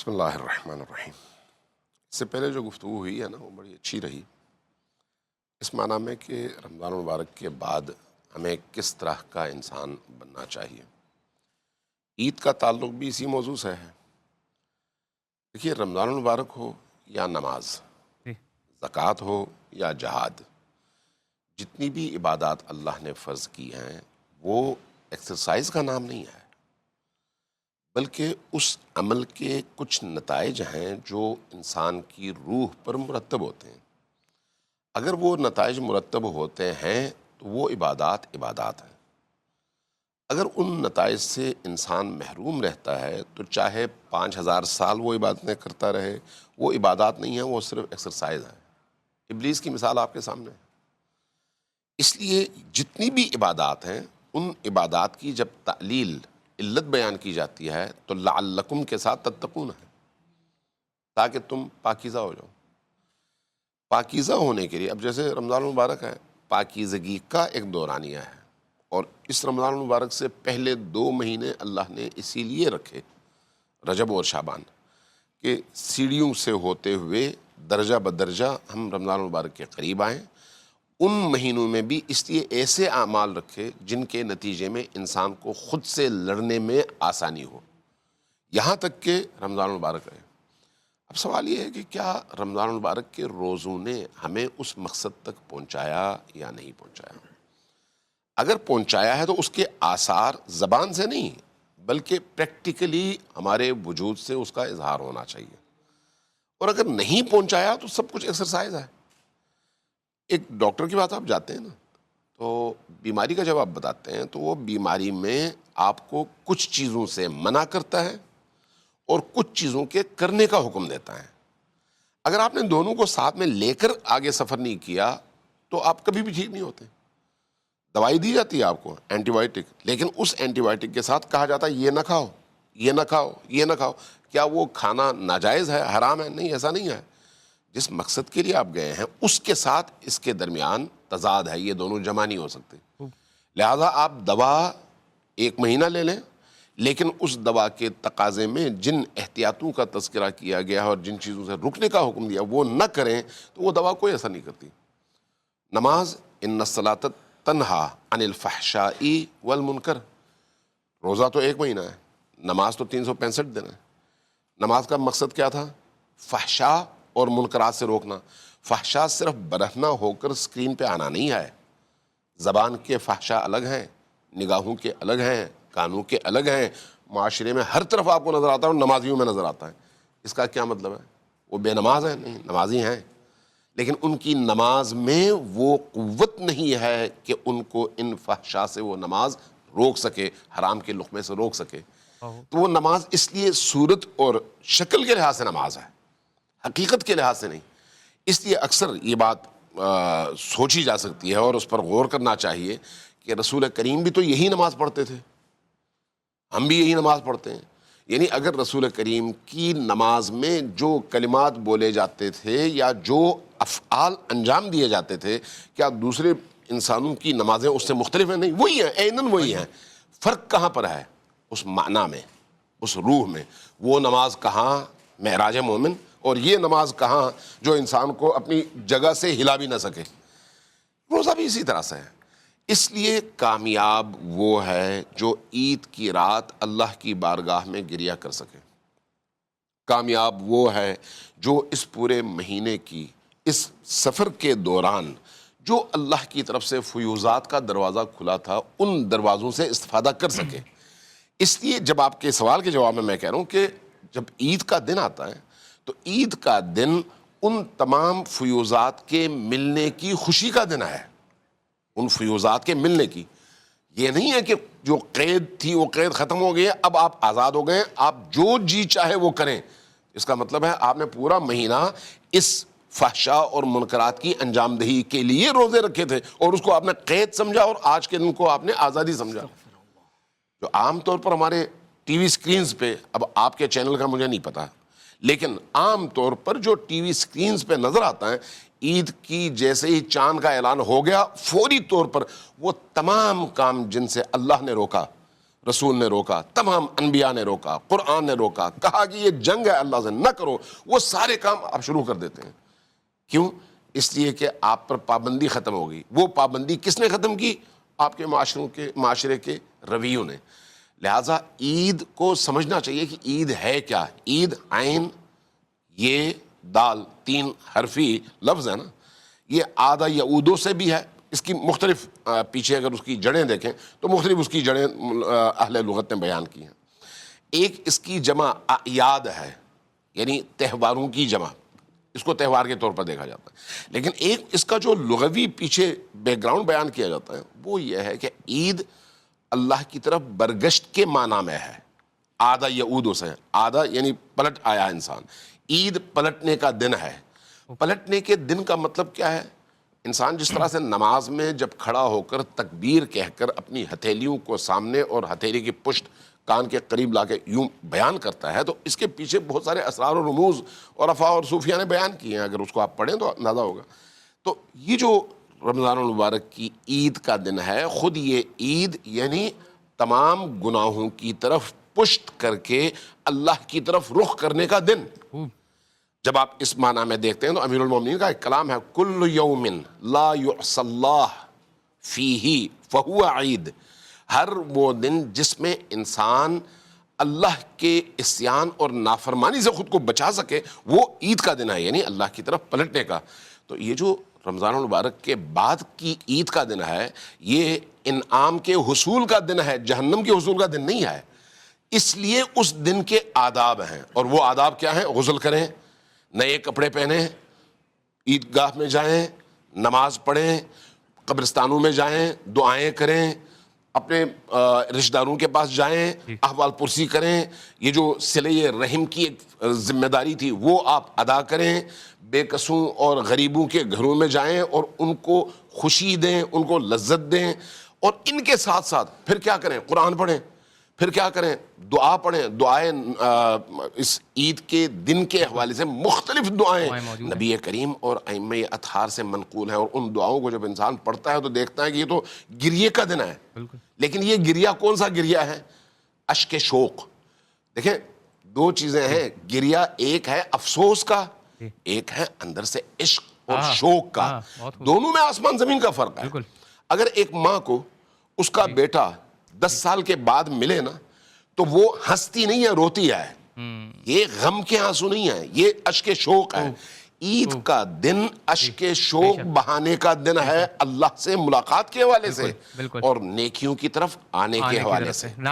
بسم اللہ الرحمن الرحیم۔ اس سے پہلے جو گفتگو ہوئی ہے نا وہ بڑی اچھی رہی، اس معنی میں کہ رمضان المبارک کے بعد ہمیں کس طرح کا انسان بننا چاہیے۔ عید کا تعلق بھی اسی موضوع سے ہے۔ دیکھیے، رمضان المبارک ہو یا نماز، زکوٰۃ ہو یا جہاد، جتنی بھی عبادات اللہ نے فرض کی ہیں وہ ایکسرسائز کا نام نہیں ہے، بلکہ اس عمل کے کچھ نتائج ہیں جو انسان کی روح پر مرتب ہوتے ہیں۔ اگر وہ نتائج مرتب ہوتے ہیں تو وہ عبادات ہیں۔ اگر ان نتائج سے انسان محروم رہتا ہے تو چاہے 5000 سال وہ عبادتیں کرتا رہے، وہ عبادات نہیں ہیں، وہ صرف ایکسرسائز ہے۔ ابلیس کی مثال آپ کے سامنے ہے۔ اس لیے جتنی بھی عبادات ہیں، ان عبادات کی جب تعلیل علت بیان کی جاتی ہے تو لعلکم کے ساتھ تتقون ہے، تاکہ تم پاکیزہ ہو جاؤ۔ پاکیزہ ہونے کے لیے، اب جیسے رمضان المبارک ہے، پاکیزگی کا ایک دورانیہ ہے، اور اس رمضان المبارک سے پہلے 2 مہینے اللہ نے اسی لیے رکھے، رجب اور شعبان، کہ سیڑھیوں سے ہوتے ہوئے درجہ بدرجہ ہم رمضان المبارک کے قریب آئیں۔ ان مہینوں میں بھی اس لیے ایسے اعمال رکھے جن کے نتیجے میں انسان کو خود سے لڑنے میں آسانی ہو، یہاں تک کہ رمضان المبارک ہے۔ اب سوال یہ ہے کہ کیا رمضان المبارک کے روزوں نے ہمیں اس مقصد تک پہنچایا یا نہیں پہنچایا؟ اگر پہنچایا ہے تو اس کے آثار زبان سے نہیں بلکہ پریکٹیکلی ہمارے وجود سے اس کا اظہار ہونا چاہیے، اور اگر نہیں پہنچایا تو سب کچھ ایکسرسائز ہے۔ ایک ڈاکٹر کی بات آپ جاتے ہیں نا، تو بیماری کا جب آپ بتاتے ہیں تو وہ بیماری میں آپ کو کچھ چیزوں سے منع کرتا ہے اور کچھ چیزوں کے کرنے کا حکم دیتا ہے۔ اگر آپ نے دونوں کو ساتھ میں لے کر آگے سفر نہیں کیا تو آپ کبھی بھی ٹھیک نہیں ہوتے۔ دوائی دی جاتی ہے آپ کو، اینٹی بائیوٹک، لیکن اس اینٹی بائیوٹک کے ساتھ کہا جاتا ہے یہ نہ کھاؤ، یہ نہ کھاؤ، یہ نہ کھاؤ۔ کیا وہ کھانا ناجائز ہے، حرام ہے؟ نہیں، ایسا نہیں ہے۔ جس مقصد کے لیے آپ گئے ہیں اس کے ساتھ اس کے درمیان تضاد ہے، یہ دونوں جمع نہیں ہو سکتے۔ لہذا آپ دوا 1 مہینہ لے لیں، لیکن اس دوا کے تقاضے میں جن احتیاطوں کا تذکرہ کیا گیا ہے اور جن چیزوں سے رکنے کا حکم دیا وہ نہ کریں تو وہ دوا کوئی اثر نہیں کرتی۔ نماز، ان الصلاۃ تنہا عن الفحشاء والمنکر، روزہ تو 1 مہینہ ہے، نماز تو 365 دن ہے۔ نماز کا مقصد کیا تھا؟ فحشاء اور منکرات سے روکنا۔ فحشاء صرف برہنہ ہو کر سکرین پہ آنا نہیں ہے، زبان کے فحشاء الگ ہیں، نگاہوں کے الگ ہیں، کانوں کے الگ ہیں، معاشرے میں ہر طرف آپ کو نظر آتا ہے اور نمازیوں میں نظر آتا ہے۔ اس کا کیا مطلب ہے؟ وہ بے نماز ہیں؟ نہیں، نمازی ہیں، لیکن ان کی نماز میں وہ قوت نہیں ہے کہ ان کو ان فحشاء سے وہ نماز روک سکے، حرام کے لقمے سے روک سکے۔ تو وہ نماز اس لیے صورت اور شکل کے لحاظ سے نماز ہے، حقیقت کے لحاظ سے نہیں۔ اس لیے اکثر یہ بات سوچی جا سکتی ہے اور اس پر غور کرنا چاہیے کہ رسول کریم بھی تو یہی نماز پڑھتے تھے، ہم بھی یہی نماز پڑھتے ہیں۔ یعنی اگر رسول کریم کی نماز میں جو کلمات بولے جاتے تھے یا جو افعال انجام دیے جاتے تھے، کیا دوسرے انسانوں کی نمازیں اس سے مختلف ہیں؟ نہیں، وہی ہیں، عیناً وہی ہیں۔ فرق کہاں پر ہے؟ اس معنی میں، اس روح میں۔ وہ نماز کہاں معراج مومن، اور یہ نماز کہاں جو انسان کو اپنی جگہ سے ہلا بھی نہ سکے۔ روزہ بھی اسی طرح سے ہے۔ اس لیے کامیاب وہ ہے جو عید کی رات اللہ کی بارگاہ میں گریہ کر سکے۔ کامیاب وہ ہے جو اس پورے مہینے کی اس سفر کے دوران جو اللہ کی طرف سے فیوضات کا دروازہ کھلا تھا ان دروازوں سے استفادہ کر سکے۔ اس لیے جب آپ کے سوال کے جواب میں کہہ رہا ہوں کہ جب عید کا دن آتا ہے تو عید کا دن ان تمام فیوضات کے ملنے کی خوشی کا دن ہے، ان فیوضات کے ملنے کی۔ یہ نہیں ہے کہ جو قید تھی وہ قید ختم ہو گئی ہے، اب آپ آزاد ہو گئے، آپ جو جی چاہے وہ کریں۔ اس کا مطلب ہے آپ نے پورا مہینہ اس فحشاء اور منکرات کی انجام دہی کے لیے روزے رکھے تھے اور اس کو آپ نے قید سمجھا اور آج کے دن کو آپ نے آزادی سمجھا۔ جو عام طور پر ہمارے ٹی وی سکرینز پہ، اب آپ کے چینل کا مجھے نہیں پتا، لیکن عام طور پر جو ٹی وی سکرینز پہ نظر آتا ہے، عید کی جیسے ہی چاند کا اعلان ہو گیا فوری طور پر وہ تمام کام جن سے اللہ نے روکا رسول نے روکا، تمام انبیاء نے روکا، قرآن نے روکا، کہا کہ یہ جنگ ہے اللہ سے نہ کرو، وہ سارے کام آپ شروع کر دیتے ہیں. کیوں؟ اس لیے کہ آپ پر پابندی ختم ہو گئی. وہ پابندی کس نے ختم کی؟ آپ کے معاشرے کے رویوں نے. لہٰذا عید کو سمجھنا چاہیے کہ عید ہے کیا. عید عین یہ دال 3 حرفی لفظ ہے نا، یہ عادہ یعودو سے بھی ہے. اس کی مختلف پیچھے اگر اس کی جڑیں دیکھیں تو مختلف اس کی جڑیں اہل لغت نے بیان کی ہیں. ایک اس کی جمع اعیاد ہے، یعنی تہواروں کی جمع، اس کو تہوار کے طور پر دیکھا جاتا ہے. لیکن ایک اس کا جو لغوی پیچھے بیک گراؤنڈ بیان کیا جاتا ہے وہ یہ ہے کہ عید اللہ کی طرف برگشت کے معنی میں ہے. عادہ یعودو سے، عادہ یعنی پلٹ آیا انسان، عید پلٹنے کا دن ہے. پلٹنے کے دن کا مطلب کیا ہے؟ انسان جس طرح سے نماز میں جب کھڑا ہو کر تکبیر کہہ کر اپنی ہتھیلیوں کو سامنے اور ہتھیلی کی پشت کان کے قریب لا کے یوں بیان کرتا ہے، تو اس کے پیچھے بہت سارے اسرار و رموز اور افواہ اور صوفیہ نے بیان کیے ہیں. اگر اس کو آپ پڑھیں تو اندازہ ہوگا. تو یہ جو رمضان المبارک کی عید کا دن ہے، خود یہ عید یعنی تمام گناہوں کی طرف پشت کر کے اللہ کی طرف رخ کرنے کا دن. جب آپ اس معنی میں دیکھتے ہیں تو امیر المومنین کا ایک کلام ہے، کل یوم لا یعصی اللہ فیہ فہو عید. ہر وہ دن جس میں انسان اللہ کے عصیان اور نافرمانی سے خود کو بچا سکے وہ عید کا دن ہے، یعنی اللہ کی طرف پلٹنے کا. تو یہ جو رمضان المبارک کے بعد کی عید کا دن ہے، یہ انعام کے حصول کا دن ہے، جہنم کے حصول کا دن نہیں ہے. اس لیے اس دن کے آداب ہیں، اور وہ آداب کیا ہیں؟ غسل کریں، نئے کپڑے پہنیں، عیدگاہ میں جائیں، نماز پڑھیں، قبرستانوں میں جائیں، دعائیں کریں، اپنے رشتہ داروں کے پاس جائیں، احوال پرسی کریں. یہ جو صلہ رحم کی ایک ذمہ داری تھی وہ آپ ادا کریں. بے کسوں اور غریبوں کے گھروں میں جائیں اور ان کو خوشی دیں، ان کو لذت دیں. اور ان کے ساتھ ساتھ پھر کیا کریں؟ قرآن پڑھیں. پھر کیا کریں؟ دعا پڑھیں. دعائیں اس عید کے دن کے حوالے سے مختلف دعائیں نبی کریم اور ائمہ اطہار سے منقول ہیں، اور ان دعاؤں کو جب انسان پڑھتا ہے تو دیکھتا ہے کہ یہ تو گریے کا دن ہے. لیکن یہ گریہ کون سا گریہ ہے؟ اشک شوق. دیکھیں 2 چیزیں ہیں گریہ، ایک ہے افسوس کا، ایک ہے اندر سے عشق اور شوق کا. دونوں میں آسمان زمین کا فرق ہے. اگر ایک ماں کو اس کا بیٹا 10 سال کے بعد ملے نا تو وہ ہنستی نہیں ہے، روتی ہے. یہ غم کے آنسو نہیں ہے، یہ اشک شوق ہے. عید کا دن اشک شوق بہانے کا دن ہے، اللہ سے ملاقات کے حوالے سے اور نیکیوں کی طرف آنے کے حوالے سے.